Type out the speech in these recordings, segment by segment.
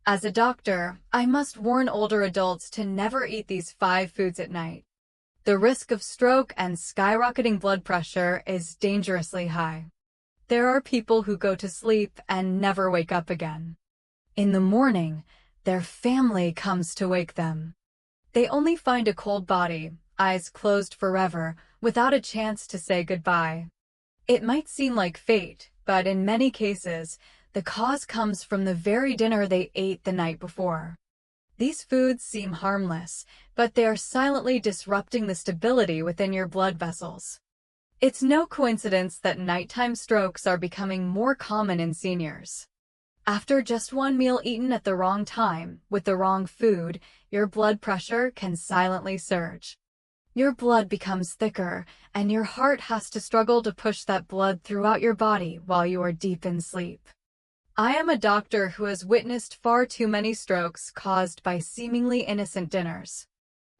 As a doctor, I must warn older adults to never eat these 5 foods at night. The risk of stroke and skyrocketing blood pressure is dangerously high. There are people who go to sleep and never wake up again. In the morning, their family comes to wake them. They only find a cold body, eyes closed forever, without a chance to say goodbye. It might seem like fate, but in many cases, the cause comes from the very dinner they ate the night before. These foods seem harmless, but they are silently disrupting the stability within your blood vessels. It's no coincidence that nighttime strokes are becoming more common in seniors. After just one meal eaten at the wrong time, with the wrong food, your blood pressure can silently surge. Your blood becomes thicker, and your heart has to struggle to push that blood throughout your body while you are deep in sleep. I am a doctor who has witnessed far too many strokes caused by seemingly innocent dinners.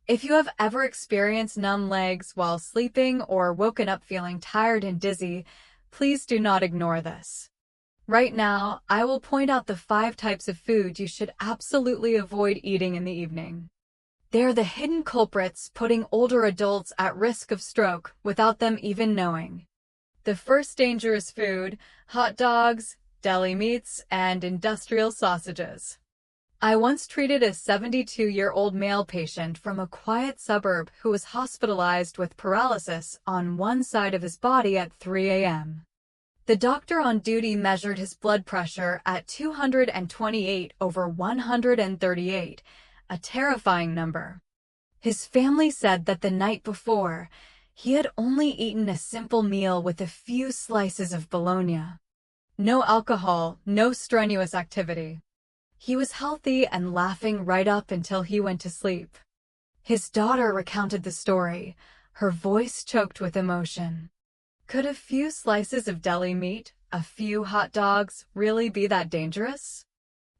If you have ever experienced numb legs while sleeping or woken up feeling tired and dizzy, please do not ignore this. Right now, I will point out the 5 types of food you should absolutely avoid eating in the evening. They are the hidden culprits putting older adults at risk of stroke without them even knowing. The first dangerous food: hot dogs, deli meats, and industrial sausages. I once treated a 72-year-old male patient from a quiet suburb who was hospitalized with paralysis on one side of his body at 3 a.m. The doctor on duty measured his blood pressure at 228/138, a terrifying number. His family said that the night before, he had only eaten a simple meal with a few slices of bologna. No alcohol, no strenuous activity. He was healthy and laughing right up until he went to sleep. His daughter recounted the story, her voice choked with emotion. Could a few slices of deli meat, a few hot dogs, really be that dangerous?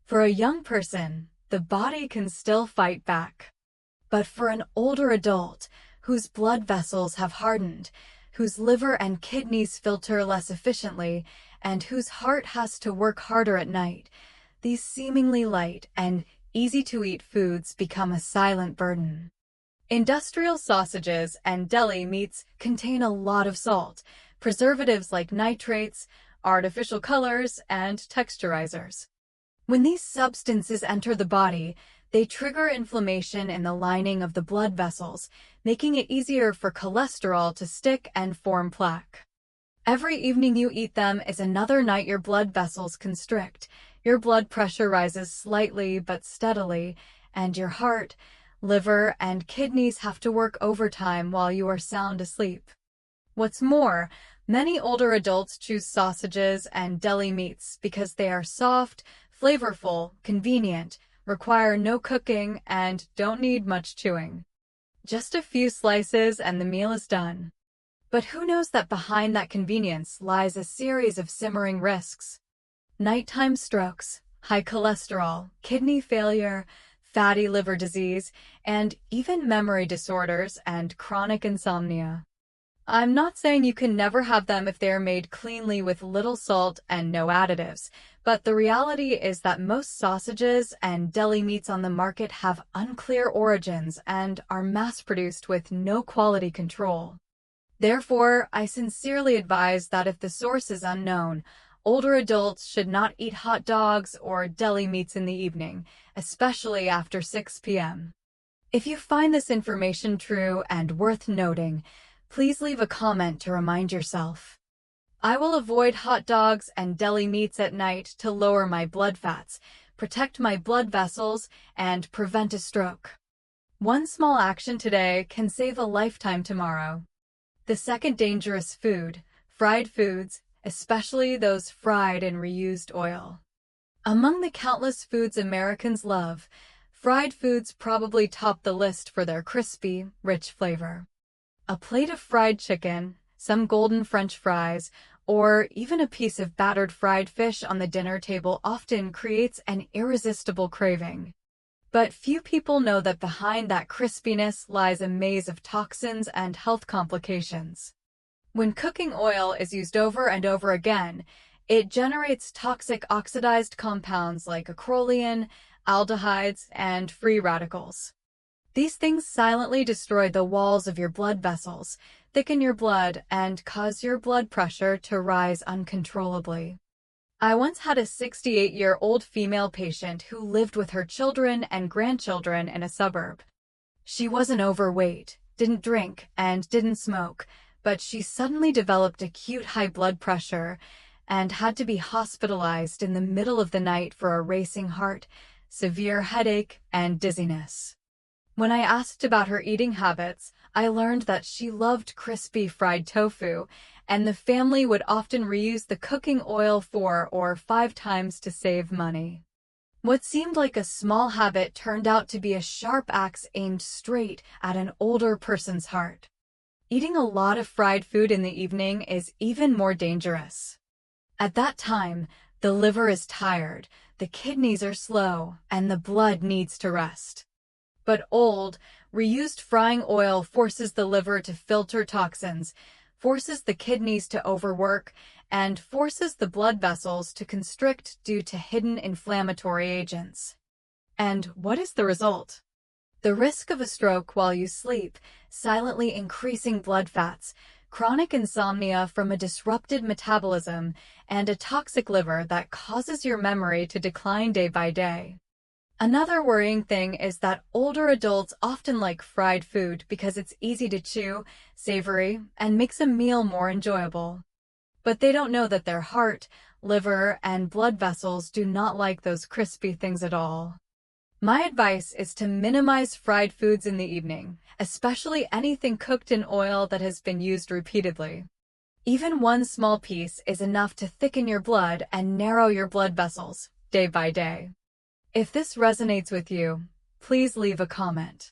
For a young person, the body can still fight back. But for an older adult, whose blood vessels have hardened, whose liver and kidneys filter less efficiently, and whose heart has to work harder at night, these seemingly light and easy-to-eat foods become a silent burden. Industrial sausages and deli meats contain a lot of salt, preservatives like nitrates, artificial colors, and texturizers. When these substances enter the body, they trigger inflammation in the lining of the blood vessels, making it easier for cholesterol to stick and form plaque. Every evening you eat them is another night your blood vessels constrict, your blood pressure rises slightly but steadily, and your heart, liver, and kidneys have to work overtime while you are sound asleep. What's more, many older adults choose sausages and deli meats because they are soft, flavorful, convenient, require no cooking, and don't need much chewing. Just a few slices and the meal is done. But who knows that behind that convenience lies a series of simmering risks? Nighttime strokes, high cholesterol, kidney failure, fatty liver disease, and even memory disorders and chronic insomnia. I'm not saying you can never have them if they are made cleanly with little salt and no additives, but the reality is that most sausages and deli meats on the market have unclear origins and are mass-produced with no quality control. Therefore, I sincerely advise that if the source is unknown, older adults should not eat hot dogs or deli meats in the evening, especially after 6 p.m. If you find this information true and worth noting, please leave a comment to remind yourself. I will avoid hot dogs and deli meats at night to lower my blood fats, protect my blood vessels, and prevent a stroke. One small action today can save a lifetime tomorrow. The second dangerous food: fried foods, especially those fried in reused oil. Among the countless foods Americans love, fried foods probably top the list for their crispy, rich flavor. A plate of fried chicken, some golden French fries, or even a piece of battered fried fish on the dinner table often creates an irresistible craving. But few people know that behind that crispiness lies a maze of toxins and health complications. When cooking oil is used over and over again, It generates toxic oxidized compounds like acrolein, aldehydes, and free radicals. These things silently destroy the walls of your blood vessels, thicken your blood, and cause your blood pressure to rise uncontrollably. I once had a 68-year-old female patient who lived with her children and grandchildren in a suburb. She wasn't overweight, didn't drink, and didn't smoke, but she suddenly developed acute high blood pressure and had to be hospitalized in the middle of the night for a racing heart, severe headache, and dizziness. When I asked about her eating habits, I learned that she loved crispy fried tofu, and the family would often reuse the cooking oil 4 or 5 times to save money. What seemed like a small habit turned out to be a sharp axe aimed straight at an older person's heart. Eating a lot of fried food in the evening is even more dangerous. At that time, the liver is tired, the kidneys are slow, and the blood needs to rest. But reused frying oil forces the liver to filter toxins, forces the kidneys to overwork, and forces the blood vessels to constrict due to hidden inflammatory agents. And what is the result? The risk of a stroke while you sleep, silently increasing blood fats, chronic insomnia from a disrupted metabolism, and a toxic liver that causes your memory to decline day by day. Another worrying thing is that older adults often like fried food because it's easy to chew, savory, and makes a meal more enjoyable. But they don't know that their heart, liver, and blood vessels do not like those crispy things at all. My advice is to minimize fried foods in the evening, especially anything cooked in oil that has been used repeatedly. Even one small piece is enough to thicken your blood and narrow your blood vessels, day by day. If this resonates with you, please leave a comment.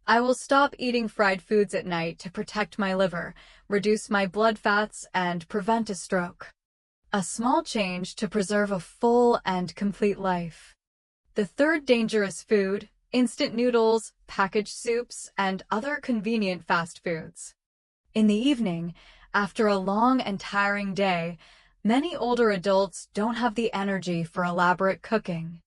I will stop eating fried foods at night to protect my liver, reduce my blood fats, and prevent a stroke. A small change to preserve a full and complete life. The third dangerous food: instant noodles, packaged soups, and other convenient fast foods. In the evening, after a long and tiring day, many older adults don't have the energy for elaborate cooking.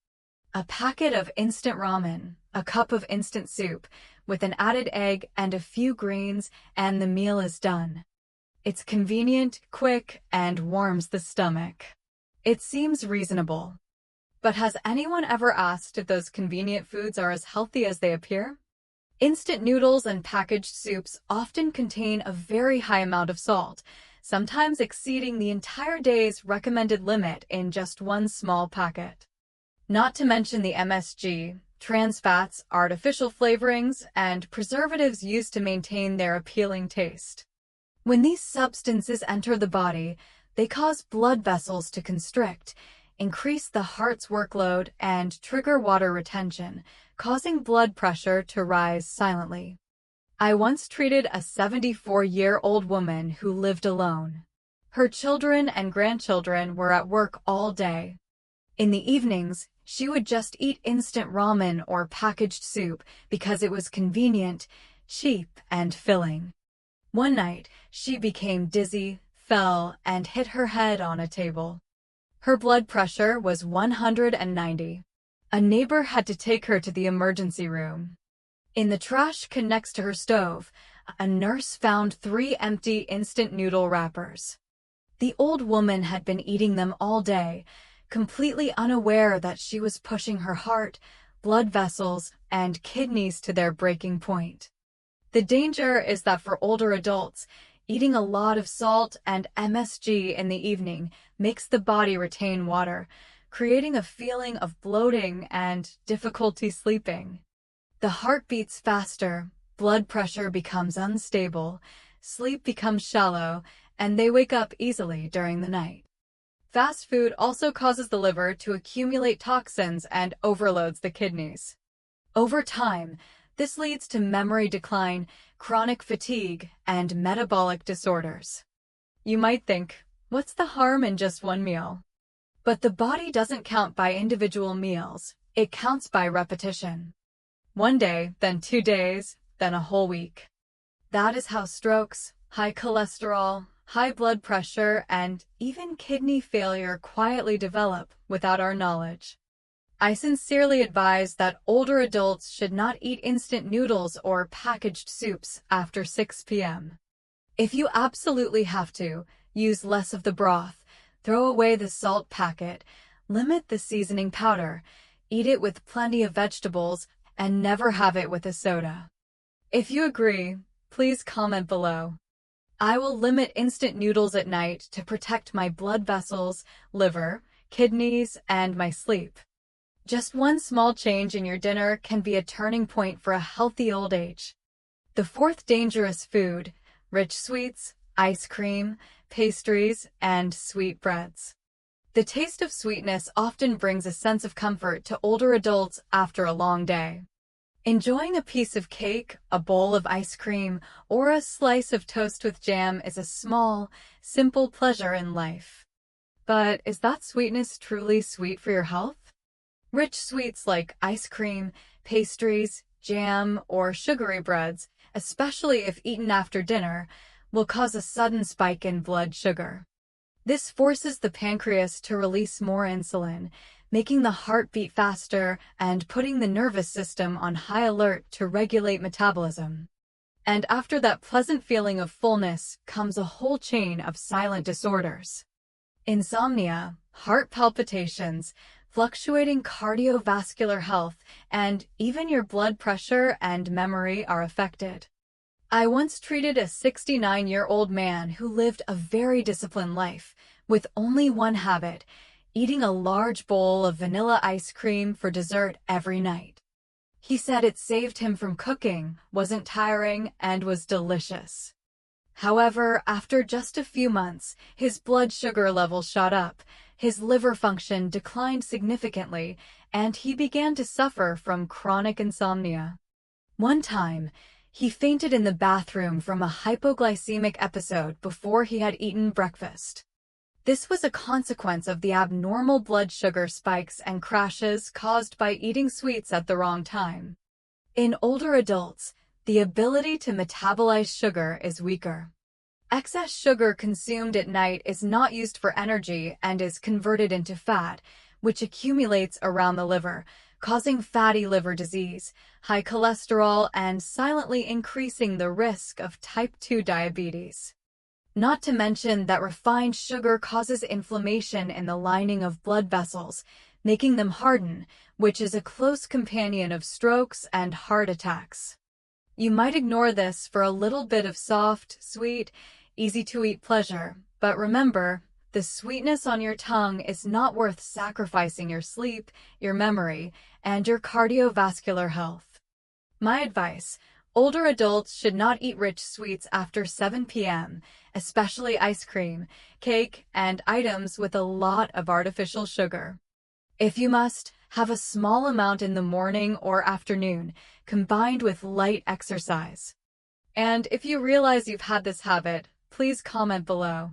A packet of instant ramen, a cup of instant soup, with an added egg and a few greens, and the meal is done. It's convenient, quick, and warms the stomach. It seems reasonable. But has anyone ever asked if those convenient foods are as healthy as they appear? Instant noodles and packaged soups often contain a very high amount of salt, sometimes exceeding the entire day's recommended limit in just one small packet. Not to mention the MSG, trans fats, artificial flavorings, and preservatives used to maintain their appealing taste. When these substances enter the body, they cause blood vessels to constrict, increase the heart's workload, and trigger water retention, causing blood pressure to rise silently. I once treated a 74-year-old woman who lived alone. Her children and grandchildren were at work all day. In the evenings, she would just eat instant ramen or packaged soup because it was convenient, cheap, and filling. One night, she became dizzy, fell, and hit her head on a table. Her blood pressure was 190. A neighbor had to take her to the emergency room. In the trash can next to her stove, a nurse found 3 empty instant noodle wrappers. The old woman had been eating them all day, completely unaware that she was pushing her heart, blood vessels, and kidneys to their breaking point. The danger is that for older adults, eating a lot of salt and MSG in the evening makes the body retain water, creating a feeling of bloating and difficulty sleeping. The heart beats faster, blood pressure becomes unstable, sleep becomes shallow, and they wake up easily during the night. Fast food also causes the liver to accumulate toxins and overloads the kidneys. Over time, this leads to memory decline, chronic fatigue, and metabolic disorders. You might think, what's the harm in just one meal? But the body doesn't count by individual meals, it counts by repetition. One day, then 2 days, then a whole week. That is how strokes, high cholesterol, high blood pressure, and even kidney failure quietly develop without our knowledge. I sincerely advise that older adults should not eat instant noodles or packaged soups after 6 p.m. If you absolutely have to, use less of the broth, throw away the salt packet, limit the seasoning powder, eat it with plenty of vegetables, and never have it with a soda. If you agree, please comment below. I will limit instant noodles at night to protect my blood vessels, liver, kidneys, and my sleep. Just one small change in your dinner can be a turning point for a healthy old age. The fourth dangerous food: rich sweets, ice cream, pastries, and sweet breads. The taste of sweetness often brings a sense of comfort to older adults after a long day. Enjoying a piece of cake, a bowl of ice cream, or a slice of toast with jam is a small, simple pleasure in life. But is that sweetness truly sweet for your health? Rich sweets like ice cream, pastries, jam, or sugary breads, especially if eaten after dinner, will cause a sudden spike in blood sugar. This forces the pancreas to release more insulin, making the heart beat faster and putting the nervous system on high alert to regulate metabolism. And after that pleasant feeling of fullness comes a whole chain of silent disorders. Insomnia, heart palpitations, fluctuating cardiovascular health, and even your blood pressure and memory are affected. I once treated a 69-year-old man who lived a very disciplined life, with only one habit: eating a large bowl of vanilla ice cream for dessert every night. He said it saved him from cooking, wasn't tiring, and was delicious. However, after just a few months, his blood sugar levels shot up, his liver function declined significantly, and he began to suffer from chronic insomnia. One time, he fainted in the bathroom from a hypoglycemic episode before he had eaten breakfast. This was a consequence of the abnormal blood sugar spikes and crashes caused by eating sweets at the wrong time. In older adults, the ability to metabolize sugar is weaker. Excess sugar consumed at night is not used for energy and is converted into fat, which accumulates around the liver, causing fatty liver disease, high cholesterol, and silently increasing the risk of type 2 diabetes. Not to mention that refined sugar causes inflammation in the lining of blood vessels, making them harden, which is a close companion of strokes and heart attacks. You might ignore this for a little bit of soft, sweet, easy-to-eat pleasure, but remember, the sweetness on your tongue is not worth sacrificing your sleep, your memory, and your cardiovascular health. My advice: older adults should not eat rich sweets after 7 p.m., especially ice cream, cake, and items with a lot of artificial sugar. If you must, have a small amount in the morning or afternoon, combined with light exercise. And if you realize you've had this habit, please comment below.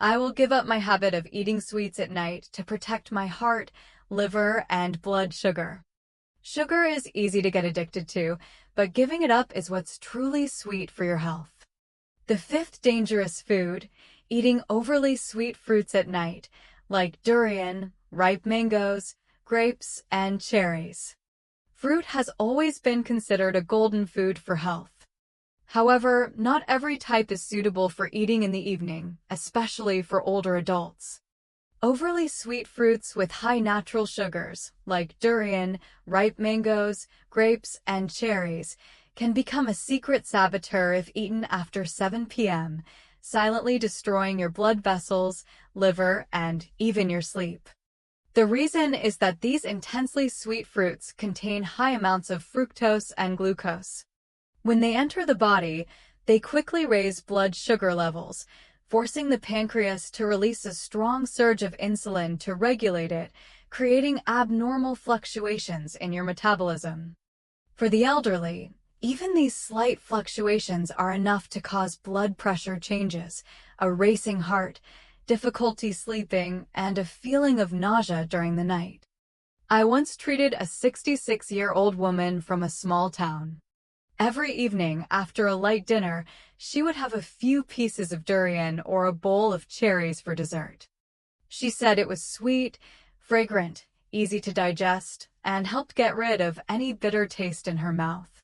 I will give up my habit of eating sweets at night to protect my heart, liver, and blood sugar. Sugar is easy to get addicted to, but giving it up is what's truly sweet for your health. The fifth dangerous food: eating overly sweet fruits at night, like durian, ripe mangoes, grapes, and cherries. Fruit has always been considered a golden food for health. However, not every type is suitable for eating in the evening, especially for older adults. Overly sweet fruits with high natural sugars, like durian, ripe mangoes, grapes, and cherries, can become a secret saboteur if eaten after 7 p.m., silently destroying your blood vessels, liver, and even your sleep. The reason is that these intensely sweet fruits contain high amounts of fructose and glucose. When they enter the body, they quickly raise blood sugar levels, forcing the pancreas to release a strong surge of insulin to regulate it, creating abnormal fluctuations in your metabolism. For the elderly, even these slight fluctuations are enough to cause blood pressure changes, a racing heart, difficulty sleeping, and a feeling of nausea during the night. I once treated a 66-year-old woman from a small town. Every evening, after a light dinner, she would have a few pieces of durian or a bowl of cherries for dessert. She said it was sweet, fragrant, easy to digest, and helped get rid of any bitter taste in her mouth.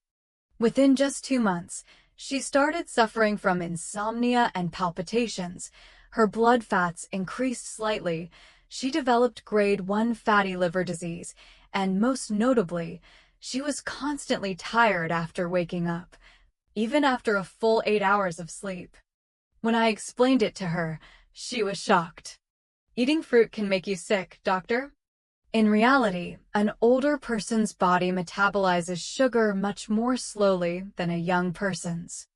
Within just 2 months, she started suffering from insomnia and palpitations. Her blood fats increased slightly. She developed grade 1 fatty liver disease, and most notably, she was constantly tired after waking up, even after a full 8 hours of sleep. When I explained it to her, she was shocked. "Eating fruit can make you sick, doctor?" In reality, an older person's body metabolizes sugar much more slowly than a young person's.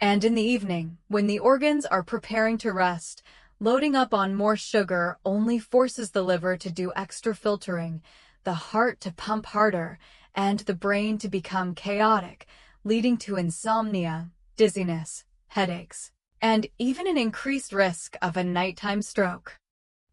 And in the evening, when the organs are preparing to rest, loading up on more sugar only forces the liver to do extra filtering, the heart to pump harder, and the brain to become chaotic, leading to insomnia, dizziness, headaches, and even an increased risk of a nighttime stroke.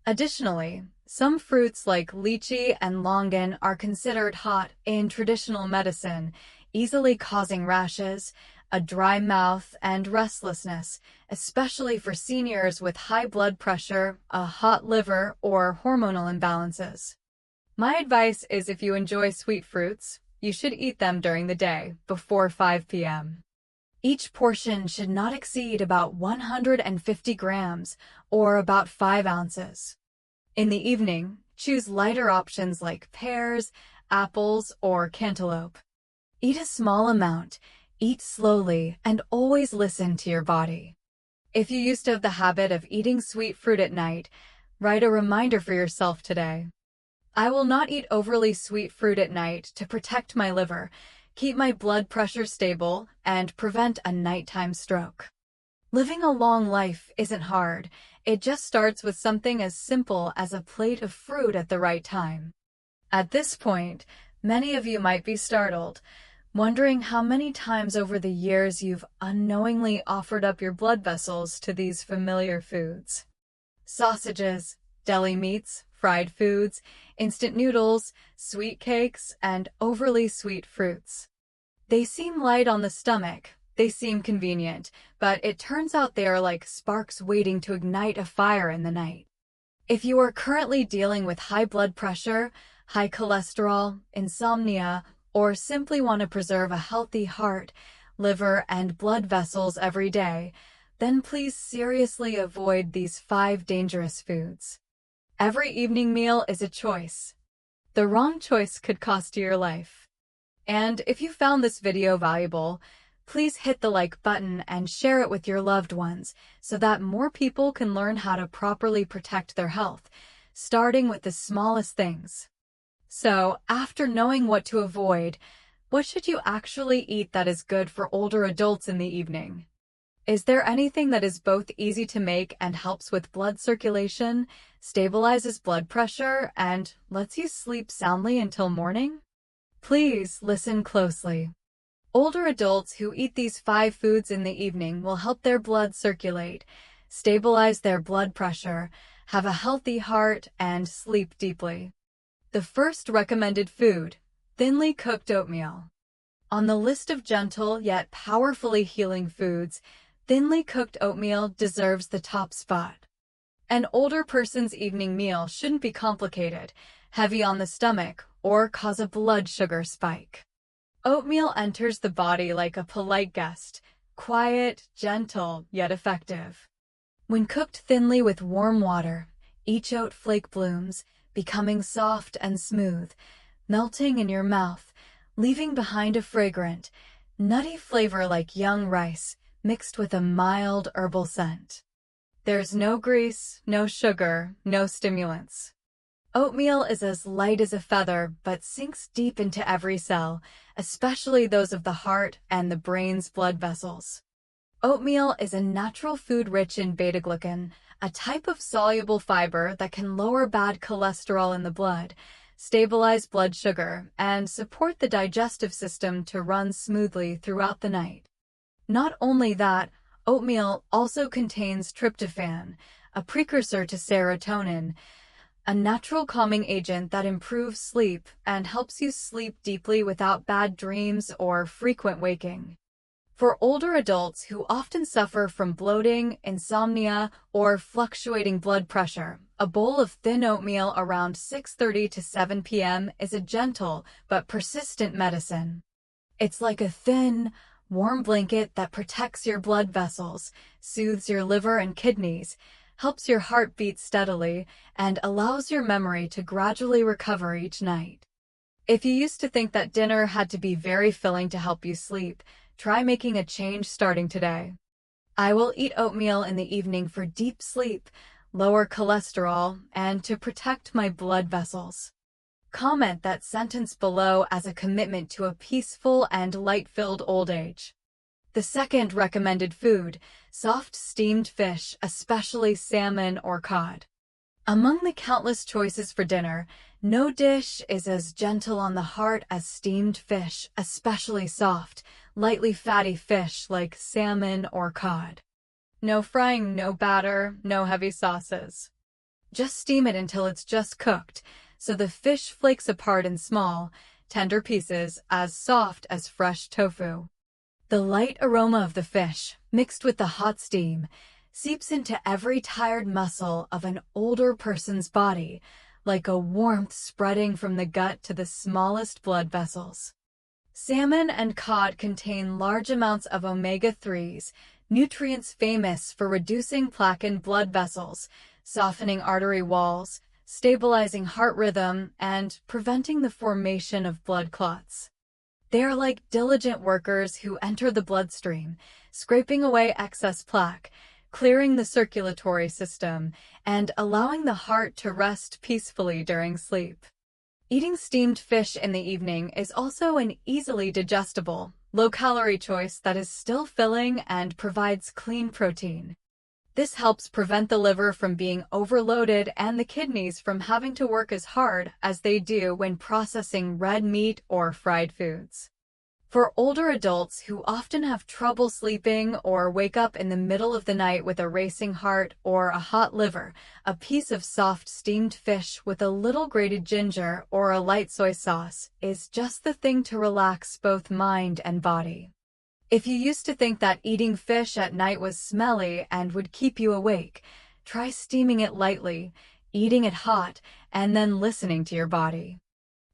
Additionally, some fruits like lychee and longan are considered hot in traditional medicine, easily causing rashes, a dry mouth, and restlessness, especially for seniors with high blood pressure, a hot liver, or hormonal imbalances. My advice is if you enjoy sweet fruits, you should eat them during the day, before 5 p.m. Each portion should not exceed about 150 grams, or about 5 ounces. In the evening, choose lighter options like pears, apples, or cantaloupe. Eat a small amount, eat slowly, and always listen to your body. If you used to have the habit of eating sweet fruit at night, write a reminder for yourself today. "I will not eat overly sweet fruit at night to protect my liver, keep my blood pressure stable, and prevent a nighttime stroke." Living a long life isn't hard. It just starts with something as simple as a plate of fruit at the right time. At this point, many of you might be startled, wondering how many times over the years you've unknowingly offered up your blood vessels to these familiar foods. Sausages, deli meats, fried foods, instant noodles, sweet cakes, and overly sweet fruits. They seem light on the stomach, they seem convenient, but it turns out they are like sparks waiting to ignite a fire in the night. If you are currently dealing with high blood pressure, high cholesterol, insomnia, or simply want to preserve a healthy heart, liver, and blood vessels every day, then please seriously avoid these 5 dangerous foods. Every evening meal is a choice. The wrong choice could cost you your life. And if you found this video valuable, please hit the like button and share it with your loved ones so that more people can learn how to properly protect their health, starting with the smallest things. So, after knowing what to avoid, what should you actually eat that is good for older adults in the evening? Is there anything that is both easy to make and helps with blood circulation, stabilizes blood pressure, and lets you sleep soundly until morning? Please listen closely. Older adults who eat these 5 foods in the evening will help their blood circulate, stabilize their blood pressure, have a healthy heart, and sleep deeply. The first recommended food, thinly cooked oatmeal. On the list of gentle yet powerfully healing foods, thinly cooked oatmeal deserves the top spot. An older person's evening meal shouldn't be complicated, heavy on the stomach, or cause a blood sugar spike. Oatmeal enters the body like a polite guest, quiet, gentle, yet effective. When cooked thinly with warm water, each oat flake blooms, becoming soft and smooth, melting in your mouth, leaving behind a fragrant, nutty flavor like young rice, mixed with a mild herbal scent. There's no grease, no sugar, no stimulants. Oatmeal is as light as a feather, but sinks deep into every cell, especially those of the heart and the brain's blood vessels. Oatmeal is a natural food rich in beta-glucan, a type of soluble fiber that can lower bad cholesterol in the blood, stabilize blood sugar, and support the digestive system to run smoothly throughout the night. Not only that, oatmeal also contains tryptophan, a precursor to serotonin, a natural calming agent that improves sleep and helps you sleep deeply without bad dreams or frequent waking. For older adults who often suffer from bloating, insomnia, or fluctuating blood pressure, a bowl of thin oatmeal around 6:30 to 7 p.m. is a gentle but persistent medicine. It's like a thin, warm blanket that protects your blood vessels, soothes your liver and kidneys, helps your heart beat steadily, and allows your memory to gradually recover each night. If you used to think that dinner had to be very filling to help you sleep, try making a change starting today. I will eat oatmeal in the evening for deep sleep, lower cholesterol, and to protect my blood vessels. Comment that sentence below as a commitment to a peaceful and light-filled old age. The second recommended food, soft steamed fish, especially salmon or cod. Among the countless choices for dinner, no dish is as gentle on the heart as steamed fish, especially soft, lightly fatty fish like salmon or cod. No frying, no batter, no heavy sauces. Just steam it until it's just cooked, so the fish flakes apart in small, tender pieces as soft as fresh tofu. The light aroma of the fish, mixed with the hot steam, seeps into every tired muscle of an older person's body, like a warmth spreading from the gut to the smallest blood vessels. Salmon and cod contain large amounts of omega-3s, nutrients famous for reducing plaque in blood vessels, softening artery walls, stabilizing heart rhythm, and preventing the formation of blood clots. They are like diligent workers who enter the bloodstream, scraping away excess plaque, clearing the circulatory system, and allowing the heart to rest peacefully during sleep. Eating steamed fish in the evening is also an easily digestible, low-calorie choice that is still filling and provides clean protein. This helps prevent the liver from being overloaded and the kidneys from having to work as hard as they do when processing red meat or fried foods. For older adults who often have trouble sleeping or wake up in the middle of the night with a racing heart or a hot liver, a piece of soft steamed fish with a little grated ginger or a light soy sauce is just the thing to relax both mind and body. If you used to think that eating fish at night was smelly and would keep you awake, try steaming it lightly, eating it hot, and then listening to your body.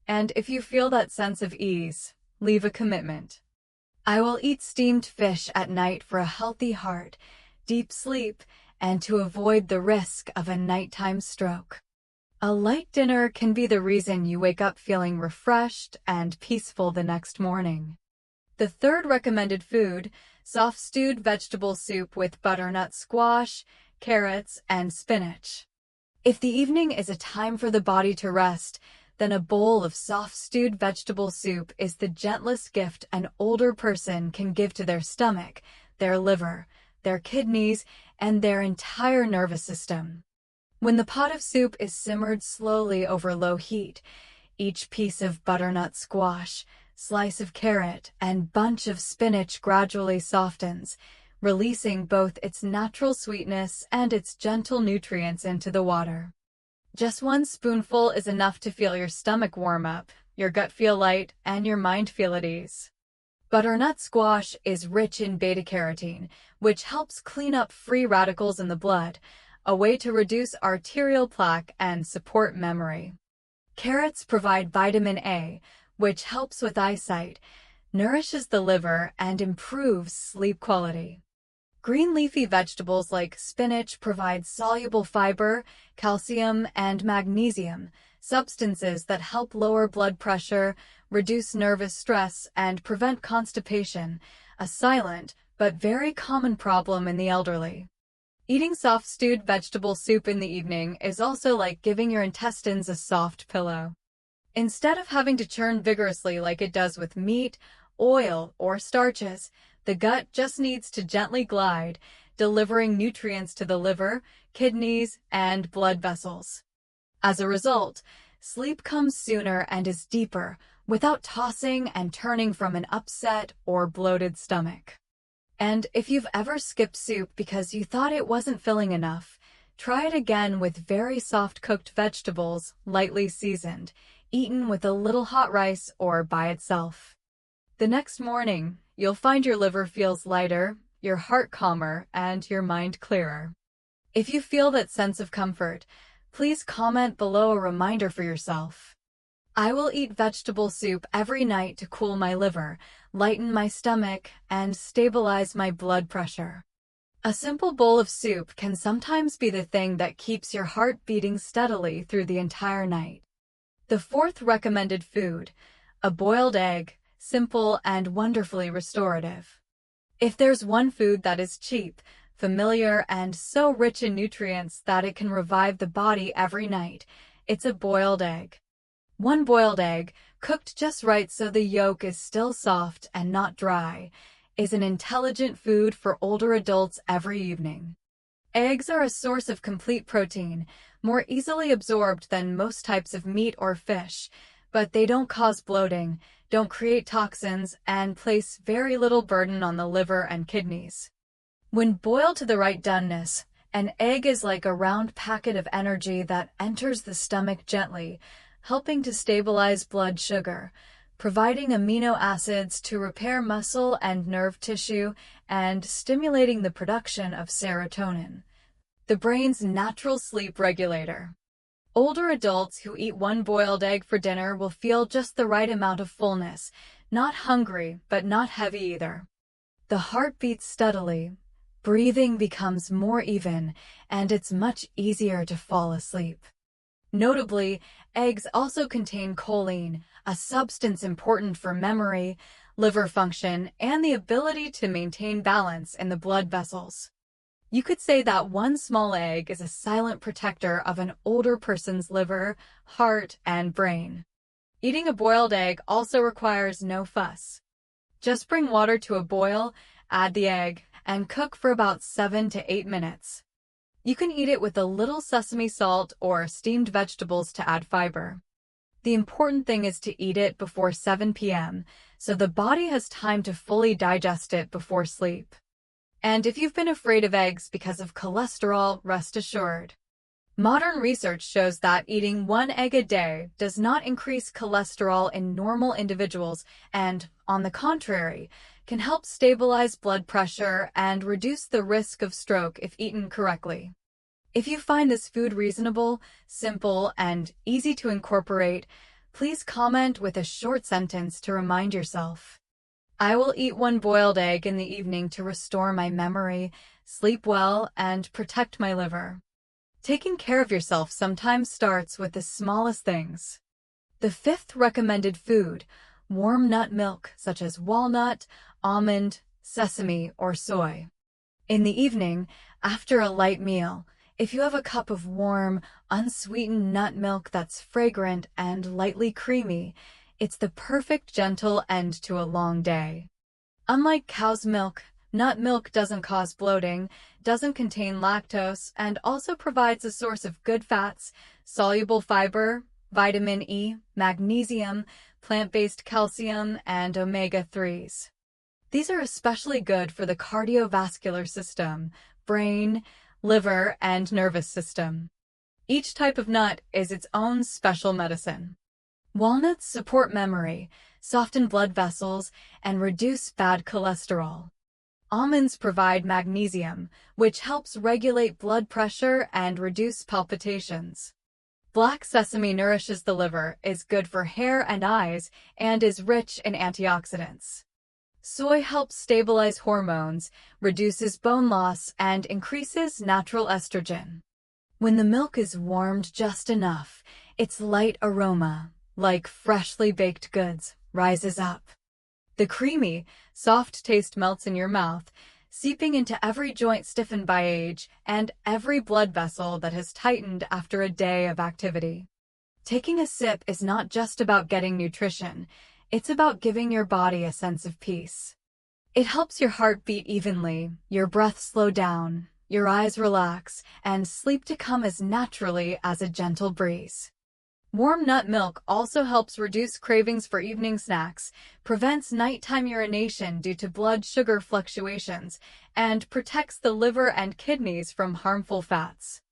And if you feel that sense of ease, leave a commitment. I will eat steamed fish at night for a healthy heart, deep sleep, and to avoid the risk of a nighttime stroke. A light dinner can be the reason you wake up feeling refreshed and peaceful the next morning. The third recommended food, soft stewed vegetable soup with butternut squash, carrots, and spinach. If the evening is a time for the body to rest, then a bowl of soft stewed vegetable soup is the gentlest gift an older person can give to their stomach, their liver, their kidneys, and their entire nervous system. When the pot of soup is simmered slowly over low heat, each piece of butternut squash, slice of carrot, and bunch of spinach gradually softens, releasing both its natural sweetness and its gentle nutrients into the water. Just one spoonful is enough to feel your stomach warm up, your gut feel light, and your mind feel at ease. Butternut squash is rich in beta-carotene, which helps clean up free radicals in the blood, a way to reduce arterial plaque and support memory. Carrots provide vitamin A, which helps with eyesight, nourishes the liver, and improves sleep quality. Green leafy vegetables like spinach provide soluble fiber, calcium, and magnesium, substances that help lower blood pressure, reduce nervous stress, and prevent constipation, a silent but very common problem in the elderly. Eating soft stewed vegetable soup in the evening is also like giving your intestines a soft pillow. Instead of having to churn vigorously like it does with meat, oil, or starches, the gut just needs to gently glide, delivering nutrients to the liver, kidneys, and blood vessels. As a result, sleep comes sooner and is deeper, without tossing and turning from an upset or bloated stomach. And if you've ever skipped soup because you thought it wasn't filling enough, Try it again with very soft cooked vegetables, lightly seasoned, eaten with a little hot rice or by itself. The next morning, you'll find your liver feels lighter, your heart calmer, and your mind clearer. If you feel that sense of comfort, please comment below a reminder for yourself. I will eat vegetable soup every night to cool my liver, lighten my stomach, and stabilize my blood pressure. A simple bowl of soup can sometimes be the thing that keeps your heart beating steadily through the entire night. The fourth recommended food, a boiled egg, simple and wonderfully restorative. If there's one food that is cheap, familiar, and so rich in nutrients that it can revive the body every night, it's a boiled egg. One boiled egg, cooked just right so the yolk is still soft and not dry, is an intelligent food for older adults every evening. Eggs are a source of complete protein, more easily absorbed than most types of meat or fish, but they don't cause bloating, don't create toxins, and place very little burden on the liver and kidneys. When boiled to the right doneness, an egg is like a round packet of energy that enters the stomach gently, helping to stabilize blood sugar, providing amino acids to repair muscle and nerve tissue, and stimulating the production of serotonin, the brain's natural sleep regulator. Older adults who eat one boiled egg for dinner will feel just the right amount of fullness, not hungry but not heavy either. The heart beats steadily, breathing becomes more even, and it's much easier to fall asleep. Notably, eggs also contain choline, a substance important for memory, liver function, and the ability to maintain balance in the blood vessels. You could say that one small egg is a silent protector of an older person's liver, heart, and brain. Eating a boiled egg also requires no fuss. Just bring water to a boil, add the egg, and cook for about 7 to 8 minutes. You can eat it with a little sesame salt or steamed vegetables to add fiber. The important thing is to eat it before 7 p.m., so the body has time to fully digest it before sleep. And if you've been afraid of eggs because of cholesterol, rest assured. Modern research shows that eating one egg a day does not increase cholesterol in normal individuals and, on the contrary, can help stabilize blood pressure and reduce the risk of stroke if eaten correctly. If you find this food reasonable, simple, and easy to incorporate, please comment with a short sentence to remind yourself. I will eat one boiled egg in the evening to restore my memory, sleep well, and protect my liver. Taking care of yourself sometimes starts with the smallest things. The fifth recommended food, warm nut milk such as walnut, almond, sesame, or soy. In the evening, after a light meal, if you have a cup of warm, unsweetened nut milk that's fragrant and lightly creamy, it's the perfect gentle end to a long day. Unlike cow's milk, nut milk doesn't cause bloating, doesn't contain lactose, and also provides a source of good fats, soluble fiber, vitamin E, magnesium, plant-based calcium, and omega-3s. These are especially good for the cardiovascular system, brain, liver, and nervous system. Each type of nut is its own special medicine. Walnuts support memory, soften blood vessels, and reduce bad cholesterol. Almonds provide magnesium, which helps regulate blood pressure and reduce palpitations. Black sesame nourishes the liver, is good for hair and eyes, and is rich in antioxidants. Soy helps stabilize hormones, reduces bone loss, and increases natural estrogen. When the milk is warmed just enough, its light aroma, like freshly baked goods, rises up. The creamy, soft taste melts in your mouth, seeping into every joint stiffened by age and every blood vessel that has tightened after a day of activity. Taking a sip is not just about getting nutrition, it's about giving your body a sense of peace. It helps your heart beat evenly, your breath slow down, your eyes relax, and sleep to come as naturally as a gentle breeze. Warm nut milk also helps reduce cravings for evening snacks, prevents nighttime urination due to blood sugar fluctuations, and protects the liver and kidneys from harmful fats.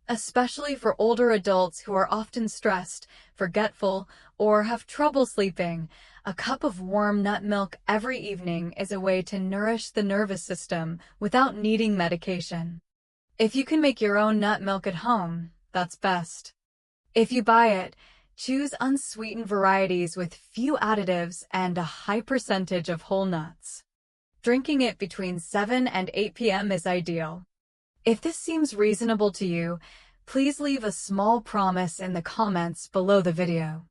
Especially for older adults who are often stressed, forgetful, or have trouble sleeping, a cup of warm nut milk every evening is a way to nourish the nervous system without needing medication. If you can make your own nut milk at home, that's best. If you buy it, choose unsweetened varieties with few additives and a high percentage of whole nuts. Drinking it between 7 and 8 p.m. is ideal. If this seems reasonable to you, please leave a small promise in the comments below the video.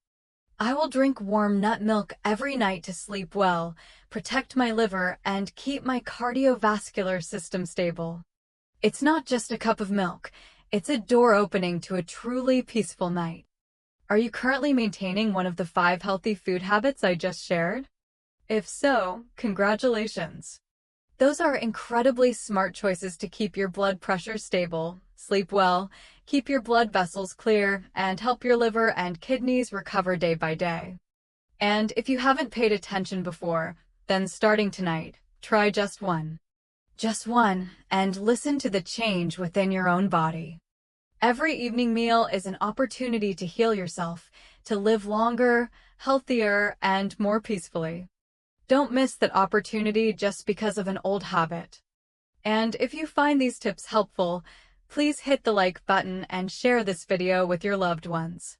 I will drink warm nut milk every night to sleep well, protect my liver, and keep my cardiovascular system stable. It's not just a cup of milk, it's a door opening to a truly peaceful night. Are you currently maintaining one of the 5 healthy food habits I just shared? If so, congratulations. Those are incredibly smart choices to keep your blood pressure stable, sleep well, keep your blood vessels clear, and help your liver and kidneys recover day by day. And if you haven't paid attention before, then starting tonight, try just one. Just one, and listen to the change within your own body. Every evening meal is an opportunity to heal yourself, to live longer, healthier, and more peacefully. Don't miss that opportunity just because of an old habit. And if you find these tips helpful, please hit the like button and share this video with your loved ones.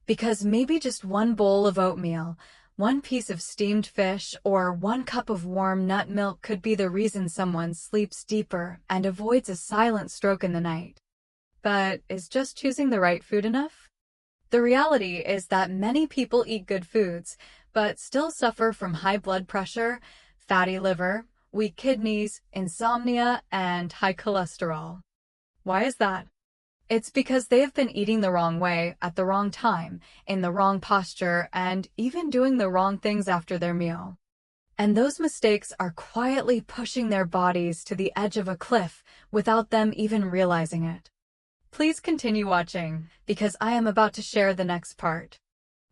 Because maybe just one bowl of oatmeal, one piece of steamed fish, or one cup of warm nut milk could be the reason someone sleeps deeper and avoids a silent stroke in the night. But is just choosing the right food enough? The reality is that many people eat good foods, but still suffer from high blood pressure, fatty liver, weak kidneys, insomnia, and high cholesterol. Why is that? It's because they have been eating the wrong way, at the wrong time, in the wrong posture, and even doing the wrong things after their meal. And those mistakes are quietly pushing their bodies to the edge of a cliff without them even realizing it. Please continue watching, because I am about to share the next part.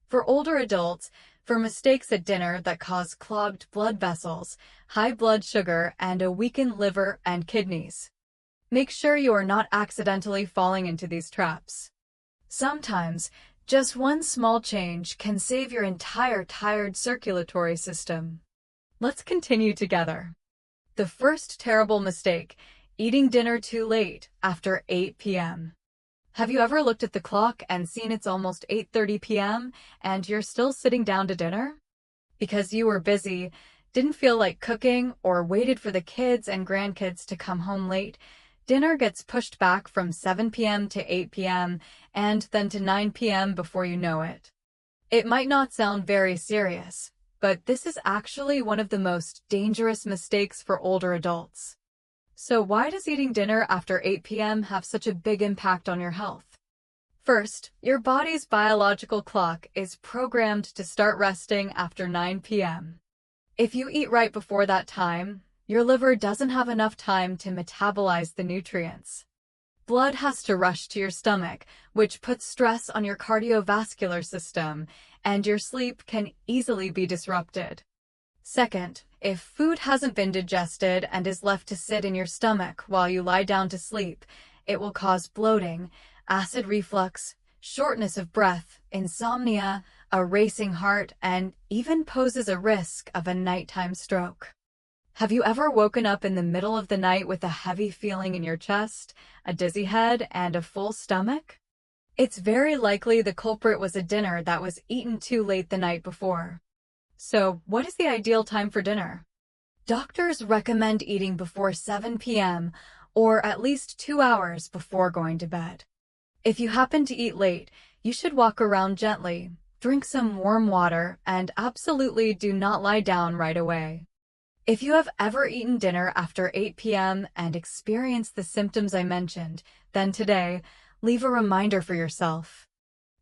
For older adults, for mistakes at dinner that cause clogged blood vessels, high blood sugar, and a weakened liver and kidneys. Make sure you are not accidentally falling into these traps. Sometimes, just one small change can save your entire tired circulatory system. Let's continue together. The first terrible mistake: eating dinner too late, after 8 p.m. Have you ever looked at the clock and seen it's almost 8:30 p.m. and you're still sitting down to dinner? Because you were busy, didn't feel like cooking, or waited for the kids and grandkids to come home late, dinner gets pushed back from 7 p.m. to 8 p.m. and then to 9 p.m. before you know it. It might not sound very serious, but this is actually one of the most dangerous mistakes for older adults. So why does eating dinner after 8 p.m. have such a big impact on your health? First, your body's biological clock is programmed to start resting after 9 p.m. If you eat right before that time, your liver doesn't have enough time to metabolize the nutrients. Blood has to rush to your stomach, which puts stress on your cardiovascular system, and your sleep can easily be disrupted. Second, if food hasn't been digested and is left to sit in your stomach while you lie down to sleep, it will cause bloating, acid reflux, shortness of breath, insomnia, a racing heart, and even poses a risk of a nighttime stroke. Have you ever woken up in the middle of the night with a heavy feeling in your chest, a dizzy head, and a full stomach? It's very likely the culprit was a dinner that was eaten too late the night before. So, what is the ideal time for dinner? Doctors recommend eating before 7 p.m. or at least 2 hours before going to bed. If you happen to eat late, you should walk around gently, drink some warm water, and absolutely do not lie down right away. If you have ever eaten dinner after 8 p.m. and experienced the symptoms I mentioned, then today, leave a reminder for yourself.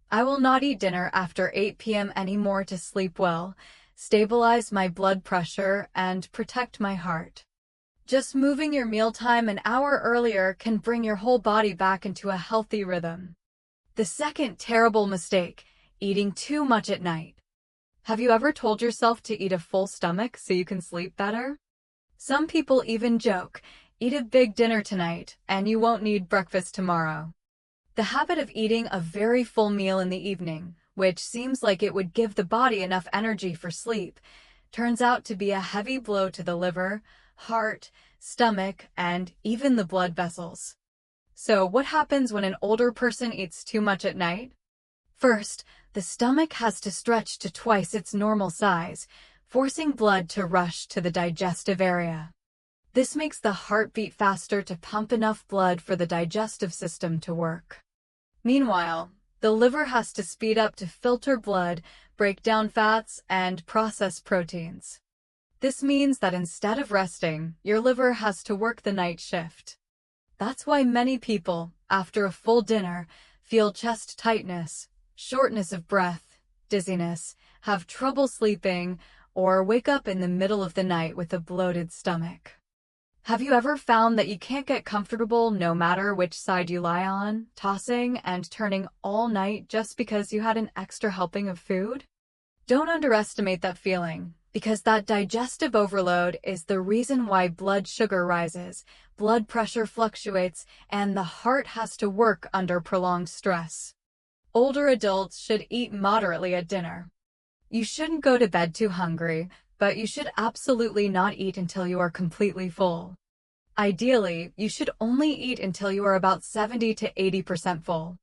I will not eat dinner after 8 p.m. anymore to sleep well, stabilize my blood pressure, and protect my heart. Just moving your mealtime an hour earlier can bring your whole body back into a healthy rhythm. The second terrible mistake: eating too much at night. Have you ever told yourself to eat a full stomach so you can sleep better? Some people even joke, eat a big dinner tonight and you won't need breakfast tomorrow. The habit of eating a very full meal in the evening, which seems like it would give the body enough energy for sleep, turns out to be a heavy blow to the liver, heart, stomach, and even the blood vessels. So what happens when an older person eats too much at night? First, the stomach has to stretch to twice its normal size, forcing blood to rush to the digestive area. This makes the heart beat faster to pump enough blood for the digestive system to work. Meanwhile, the liver has to speed up to filter blood, break down fats, and process proteins. This means that instead of resting, your liver has to work the night shift. That's why many people, after a full dinner, feel chest tightness, shortness of breath, dizziness, have trouble sleeping, or wake up in the middle of the night with a bloated stomach. Have you ever found that you can't get comfortable no matter which side you lie on, tossing and turning all night just because you had an extra helping of food? Don't underestimate that feeling, because that digestive overload is the reason why blood sugar rises, blood pressure fluctuates, and the heart has to work under prolonged stress. Older adults should eat moderately at dinner. You shouldn't go to bed too hungry, but you should absolutely not eat until you are completely full. Ideally, you should only eat until you are about 70 to 80% full.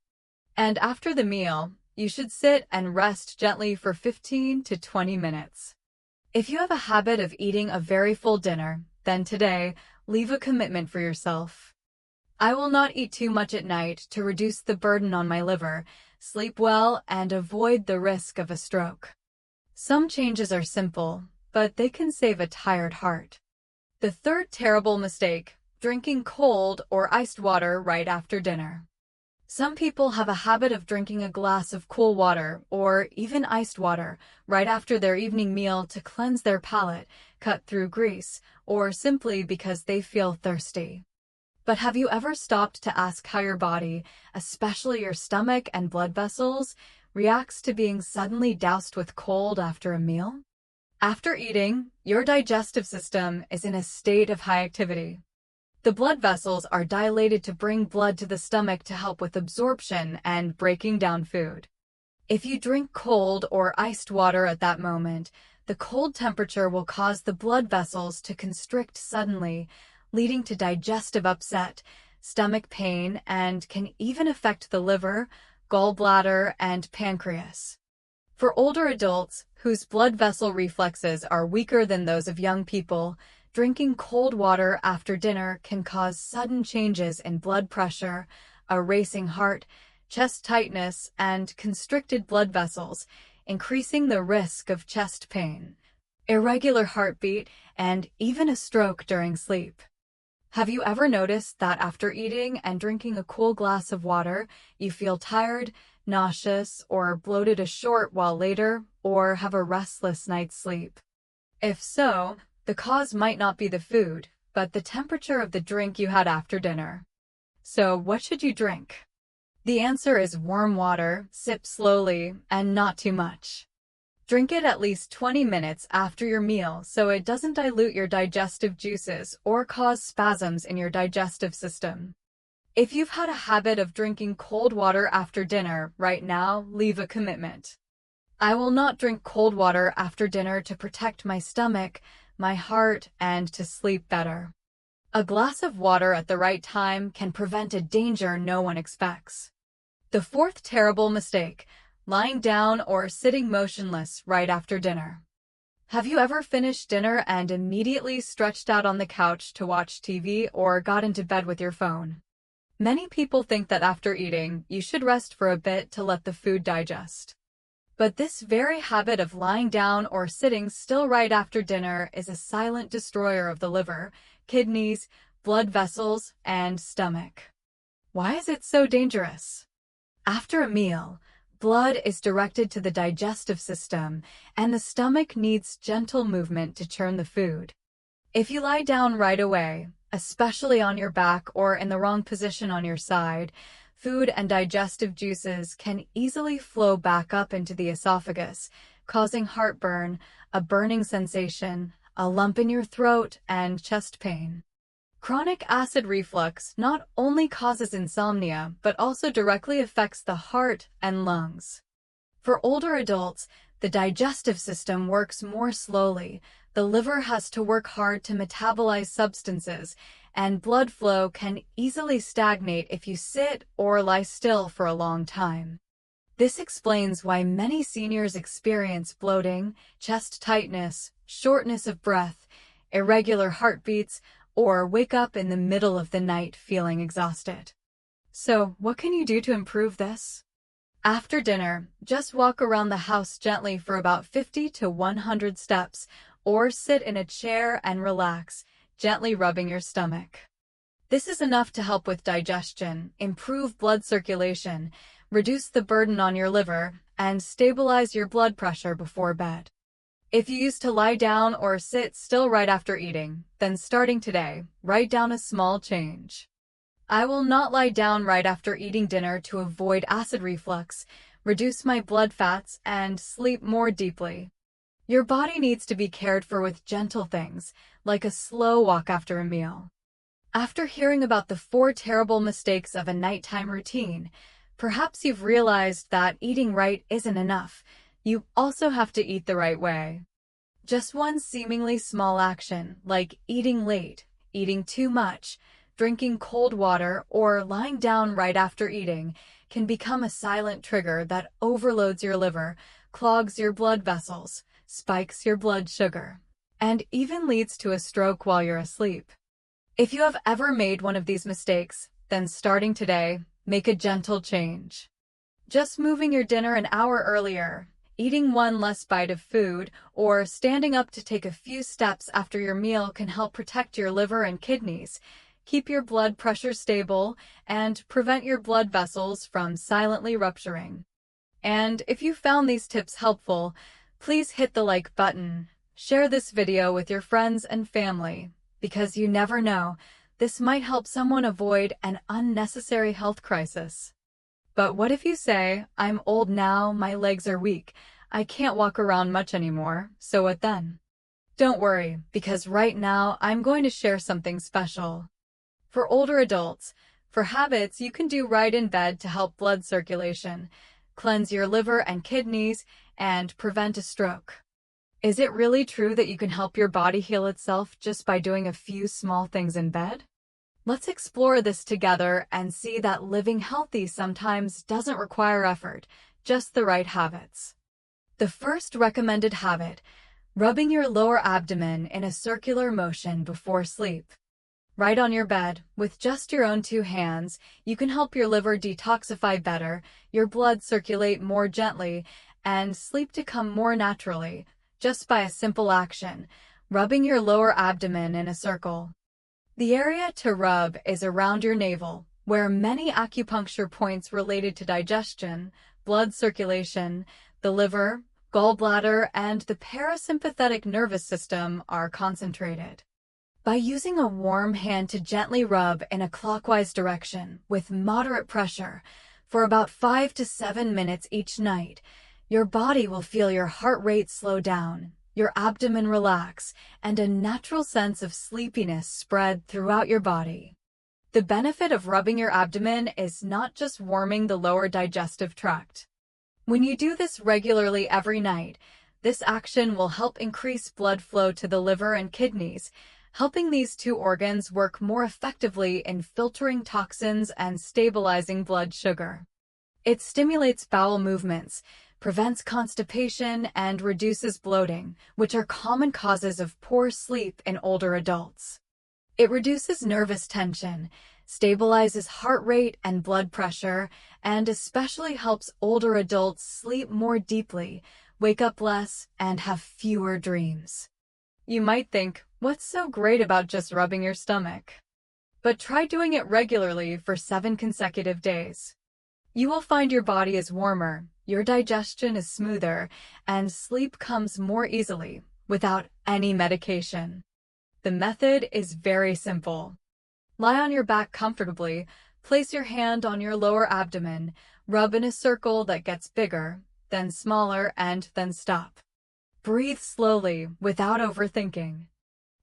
And after the meal, you should sit and rest gently for 15 to 20 minutes. If you have a habit of eating a very full dinner, then today, leave a commitment for yourself. I will not eat too much at night to reduce the burden on my liver, sleep well, and avoid the risk of a stroke. Some changes are simple, but they can save a tired heart. The third terrible mistake, drinking cold or iced water right after dinner. Some people have a habit of drinking a glass of cool water or even iced water right after their evening meal to cleanse their palate, cut through grease, or simply because they feel thirsty. But have you ever stopped to ask how your body, especially your stomach and blood vessels, reacts to being suddenly doused with cold after a meal? After eating, your digestive system is in a state of high activity. The blood vessels are dilated to bring blood to the stomach to help with absorption and breaking down food. If you drink cold or iced water at that moment, the cold temperature will cause the blood vessels to constrict suddenly, leading to digestive upset, stomach pain, and can even affect the liver, gallbladder, and pancreas. For older adults, whose blood vessel reflexes are weaker than those of young people, drinking cold water after dinner can cause sudden changes in blood pressure, a racing heart, chest tightness, and constricted blood vessels, increasing the risk of chest pain, irregular heartbeat, and even a stroke during sleep. Have you ever noticed that after eating and drinking a cool glass of water, you feel tired, nauseous, or bloated a short while later, or have a restless night's sleep? If so, the cause might not be the food, but the temperature of the drink you had after dinner. So what should you drink? The answer is warm water, sip slowly, and not too much. Drink it at least 20 minutes after your meal so it doesn't dilute your digestive juices or cause spasms in your digestive system. If you've had a habit of drinking cold water after dinner, right now, leave a commitment. I will not drink cold water after dinner to protect my stomach, my heart, and to sleep better. A glass of water at the right time can prevent a danger no one expects. The fourth terrible mistake, lying down or sitting motionless right after dinner. Have you ever finished dinner and immediately stretched out on the couch to watch TV or got into bed with your phone? Many people think that after eating, you should rest for a bit to let the food digest. But this very habit of lying down or sitting still right after dinner is a silent destroyer of the liver, kidneys, blood vessels, and stomach. Why is it so dangerous? After a meal, blood is directed to the digestive system, and the stomach needs gentle movement to churn the food. If you lie down right away, especially on your back or in the wrong position on your side, food and digestive juices can easily flow back up into the esophagus, causing heartburn, a burning sensation, a lump in your throat, and chest pain. Chronic acid reflux not only causes insomnia, but also directly affects the heart and lungs. For older adults, the digestive system works more slowly. The liver has to work hard to metabolize substances, and blood flow can easily stagnate if you sit or lie still for a long time. This explains why many seniors experience bloating, chest tightness, shortness of breath, irregular heartbeats, or wake up in the middle of the night feeling exhausted. So, what can you do to improve this? After dinner, just walk around the house gently for about 50 to 100 steps, or sit in a chair and relax, gently rubbing your stomach. This is enough to help with digestion, improve blood circulation, reduce the burden on your liver, and stabilize your blood pressure before bed. If you used to lie down or sit still right after eating, then starting today, write down a small change. I will not lie down right after eating dinner to avoid acid reflux, reduce my blood fats, and sleep more deeply. Your body needs to be cared for with gentle things, like a slow walk after a meal. After hearing about the 4 terrible mistakes of a nighttime routine, perhaps you've realized that eating right isn't enough. You also have to eat the right way. Just one seemingly small action, like eating late, eating too much, drinking cold water, or lying down right after eating, can become a silent trigger that overloads your liver, clogs your blood vessels, spikes your blood sugar, and even leads to a stroke while you're asleep. If you have ever made one of these mistakes, then starting today, make a gentle change. Just moving your dinner an hour earlier, eating one less bite of food, or standing up to take a few steps after your meal can help protect your liver and kidneys, keep your blood pressure stable, and prevent your blood vessels from silently rupturing. And if you found these tips helpful, please hit the like button. Share this video with your friends and family, because you never know, this might help someone avoid an unnecessary health crisis. But what if you say, I'm old now, my legs are weak, I can't walk around much anymore, so what then? Don't worry, because right now I'm going to share something special. For older adults, for habits you can do right in bed to help blood circulation, cleanse your liver and kidneys, and prevent a stroke. Is it really true that you can help your body heal itself just by doing a few small things in bed? Let's explore this together and see that living healthy sometimes doesn't require effort, just the right habits. The first recommended habit, rubbing your lower abdomen in a circular motion before sleep. Right on your bed, with just your own 2 hands, you can help your liver detoxify better, your blood circulate more gently, and sleep to come more naturally, just by a simple action, rubbing your lower abdomen in a circle. The area to rub is around your navel, where many acupuncture points related to digestion, blood circulation, the liver, gallbladder, and the parasympathetic nervous system are concentrated. By using a warm hand to gently rub in a clockwise direction with moderate pressure for about 5 to 7 minutes each night, your body will feel your heart rate slow down, your abdomen relax, and a natural sense of sleepiness spread throughout your body. The benefit of rubbing your abdomen is not just warming the lower digestive tract. When you do this regularly every night, this action will help increase blood flow to the liver and kidneys, helping these 2 organs work more effectively in filtering toxins and stabilizing blood sugar. It stimulates bowel movements, prevents constipation, and reduces bloating, which are common causes of poor sleep in older adults. It reduces nervous tension, stabilizes heart rate and blood pressure, and especially helps older adults sleep more deeply, wake up less, and have fewer dreams. You might think, what's so great about just rubbing your stomach? But try doing it regularly for 7 consecutive days. You will find your body is warmer, your digestion is smoother, and sleep comes more easily, without any medication. The method is very simple. Lie on your back comfortably, place your hand on your lower abdomen, rub in a circle that gets bigger, then smaller, and then stop. Breathe slowly, without overthinking.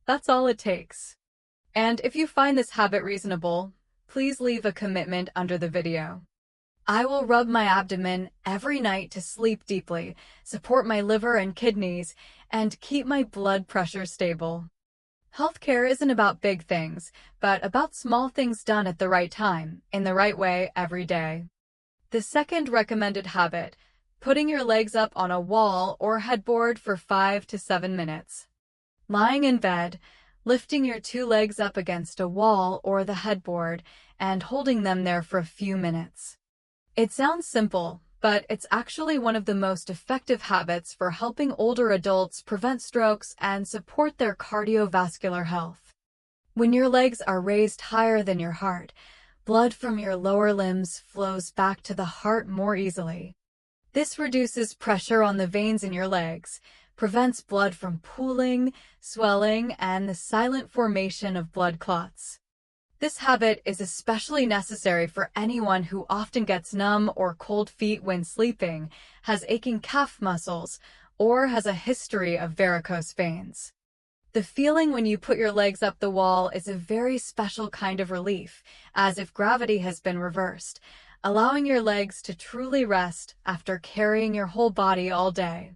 That's all it takes. And if you find this habit reasonable, please leave a commitment under the video. I will rub my abdomen every night to sleep deeply, support my liver and kidneys, and keep my blood pressure stable. Healthcare isn't about big things, but about small things done at the right time, in the right way, every day. The second recommended habit: putting your legs up on a wall or headboard for 5 to 7 minutes. Lying in bed, lifting your two legs up against a wall or the headboard, and holding them there for a few minutes. It sounds simple, but it's actually one of the most effective habits for helping older adults prevent strokes and support their cardiovascular health. When your legs are raised higher than your heart, blood from your lower limbs flows back to the heart more easily. This reduces pressure on the veins in your legs, prevents blood from pooling, swelling, and the silent formation of blood clots. This habit is especially necessary for anyone who often gets numb or cold feet when sleeping, has aching calf muscles, or has a history of varicose veins. The feeling when you put your legs up the wall is a very special kind of relief, as if gravity has been reversed, allowing your legs to truly rest after carrying your whole body all day.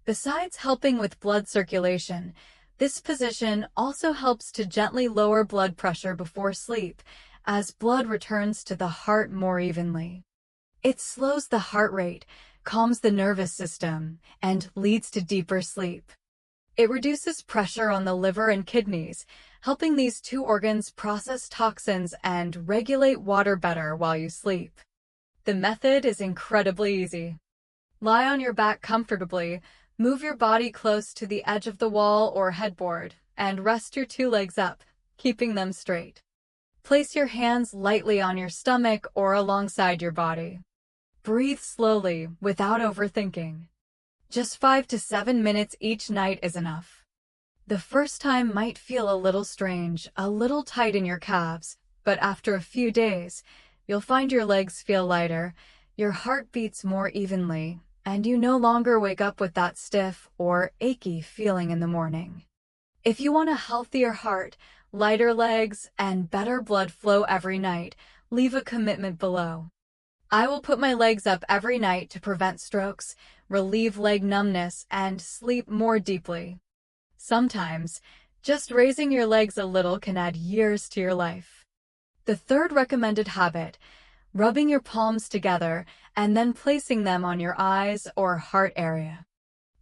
Besides helping with blood circulation, this position also helps to gently lower blood pressure before sleep, as blood returns to the heart more evenly. It slows the heart rate, calms the nervous system, and leads to deeper sleep. It reduces pressure on the liver and kidneys, helping these two organs process toxins and regulate water better while you sleep. The method is incredibly easy. Lie on your back comfortably, move your body close to the edge of the wall or headboard, and rest your two legs up, keeping them straight. Place your hands lightly on your stomach or alongside your body. Breathe slowly, without overthinking. Just 5 to 7 minutes each night is enough. The first time might feel a little strange, a little tight in your calves, but after a few days, you'll find your legs feel lighter, your heart beats more evenly, and you no longer wake up with that stiff or achy feeling in the morning. If you want a healthier heart, lighter legs, and better blood flow every night, leave a commitment below. I will put my legs up every night to prevent strokes, relieve leg numbness, and sleep more deeply. Sometimes, just raising your legs a little can add years to your life. The third recommended habit: rubbing your palms together and then placing them on your eyes or heart area.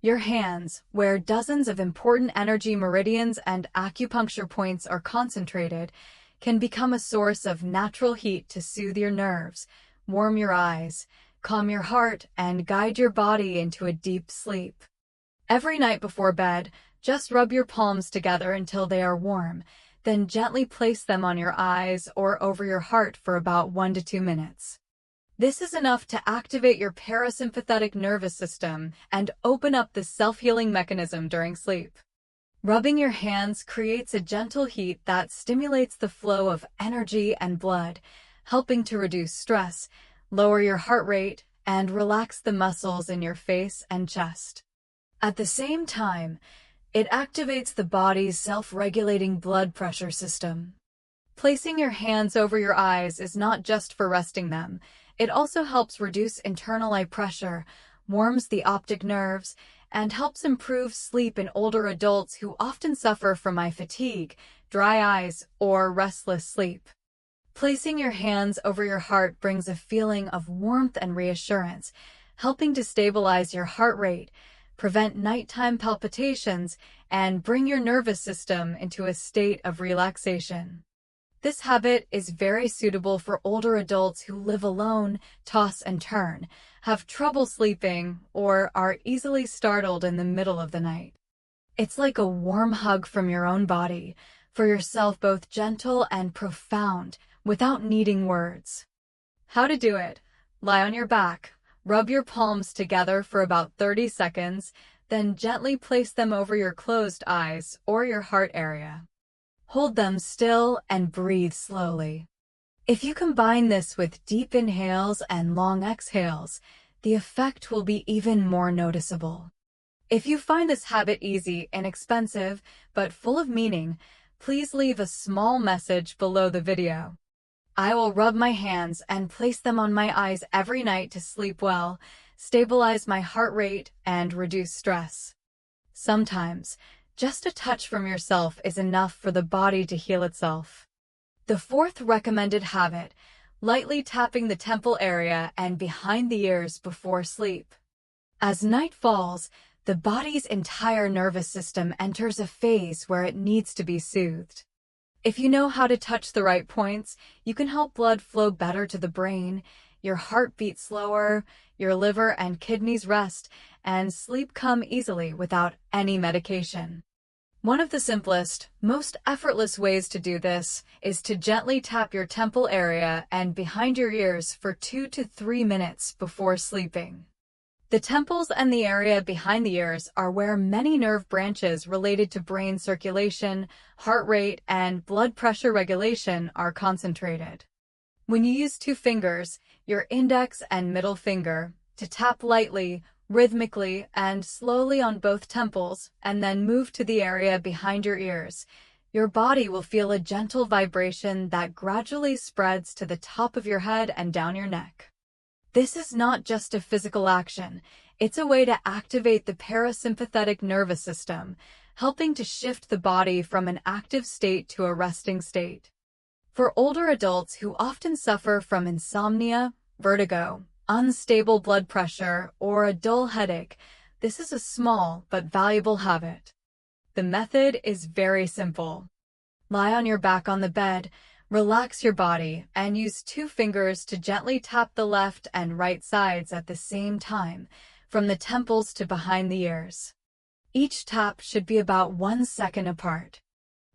Your hands, where dozens of important energy meridians and acupuncture points are concentrated, can become a source of natural heat to soothe your nerves, warm your eyes, calm your heart, and guide your body into a deep sleep. Every night before bed, just rub your palms together until they are warm, then gently place them on your eyes or over your heart for about 1 to 2 minutes. This is enough to activate your parasympathetic nervous system and open up the self-healing mechanism during sleep. Rubbing your hands creates a gentle heat that stimulates the flow of energy and blood, helping to reduce stress, lower your heart rate, and relax the muscles in your face and chest. At the same time, it activates the body's self-regulating blood pressure system. Placing your hands over your eyes is not just for resting them. It also helps reduce internal eye pressure, warms the optic nerves, and helps improve sleep in older adults who often suffer from eye fatigue, dry eyes, or restless sleep. Placing your hands over your heart brings a feeling of warmth and reassurance, helping to stabilize your heart rate, prevent nighttime palpitations, and bring your nervous system into a state of relaxation. This habit is very suitable for older adults who live alone, toss and turn, have trouble sleeping, or are easily startled in the middle of the night. It's like a warm hug from your own body, for yourself, both gentle and profound, without needing words. How to do it: lie on your back, rub your palms together for about 30 seconds, then gently place them over your closed eyes or your heart area. Hold them still and breathe slowly. If you combine this with deep inhales and long exhales, the effect will be even more noticeable. If you find this habit easy, inexpensive, but full of meaning, please leave a small message below the video. I will rub my hands and place them on my eyes every night to sleep well, stabilize my heart rate, and reduce stress. Sometimes, just a touch from yourself is enough for the body to heal itself. The fourth recommended habit: lightly tapping the temple area and behind the ears before sleep. As night falls, the body's entire nervous system enters a phase where it needs to be soothed. If you know how to touch the right points, you can help blood flow better to the brain, your heart beat slower, your liver and kidneys rest, and sleep come easily without any medication. One of the simplest, most effortless ways to do this is to gently tap your temple area and behind your ears for 2 to 3 minutes before sleeping. The temples and the area behind the ears are where many nerve branches related to brain circulation, heart rate, and blood pressure regulation are concentrated. When you use 2 fingers, your index and middle finger, to tap lightly, rhythmically, and slowly on both temples, and then move to the area behind your ears, your body will feel a gentle vibration that gradually spreads to the top of your head and down your neck. This is not just a physical action, it's a way to activate the parasympathetic nervous system, helping to shift the body from an active state to a resting state. For older adults who often suffer from insomnia, vertigo, unstable blood pressure, or a dull headache, this is a small but valuable habit. The method is very simple. Lie on your back on the bed, relax your body, and use 2 fingers to gently tap the left and right sides at the same time, from the temples to behind the ears. Each tap should be about 1 second apart.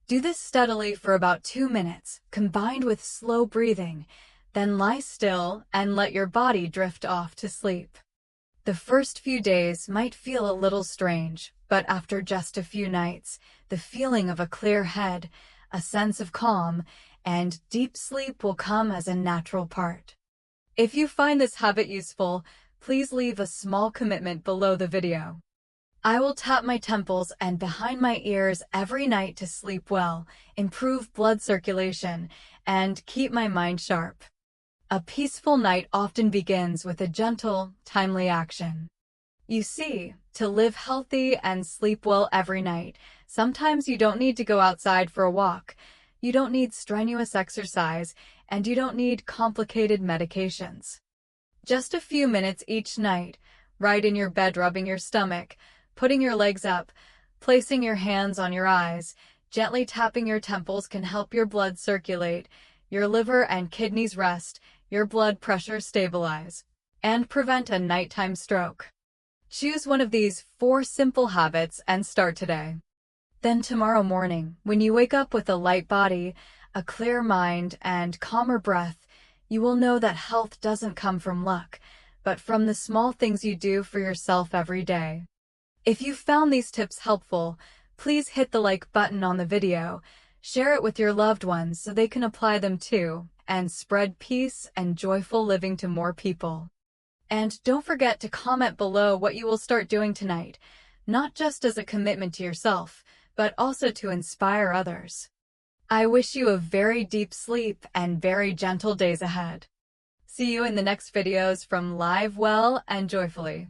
Do this steadily for about 2 minutes, combined with slow breathing, then lie still and let your body drift off to sleep. The first few days might feel a little strange, but after just a few nights, the feeling of a clear head, a sense of calm, and deep sleep will come as a natural part. If you find this habit useful, please leave a small commitment below the video. I will tap my temples and behind my ears every night to sleep well, improve blood circulation, and keep my mind sharp. A peaceful night often begins with a gentle, timely action. You see, to live healthy and sleep well every night, sometimes you don't need to go outside for a walk. You don't need strenuous exercise, and you don't need complicated medications. Just a few minutes each night, right in your bed rubbing your stomach, putting your legs up, placing your hands on your eyes, gently tapping your temples can help your blood circulate, your liver and kidneys rest, your blood pressure stabilize, and prevent a nighttime stroke. Choose one of these 4 simple habits and start today. Then tomorrow morning, when you wake up with a light body, a clear mind, and calmer breath, you will know that health doesn't come from luck, but from the small things you do for yourself every day. If you found these tips helpful, please hit the like button on the video, share it with your loved ones so they can apply them too, and spread peace and joyful living to more people. And don't forget to comment below what you will start doing tonight, not just as a commitment to yourself, but also to inspire others. I wish you a very deep sleep and very gentle days ahead. See you in the next videos from Live Well and Joyfully.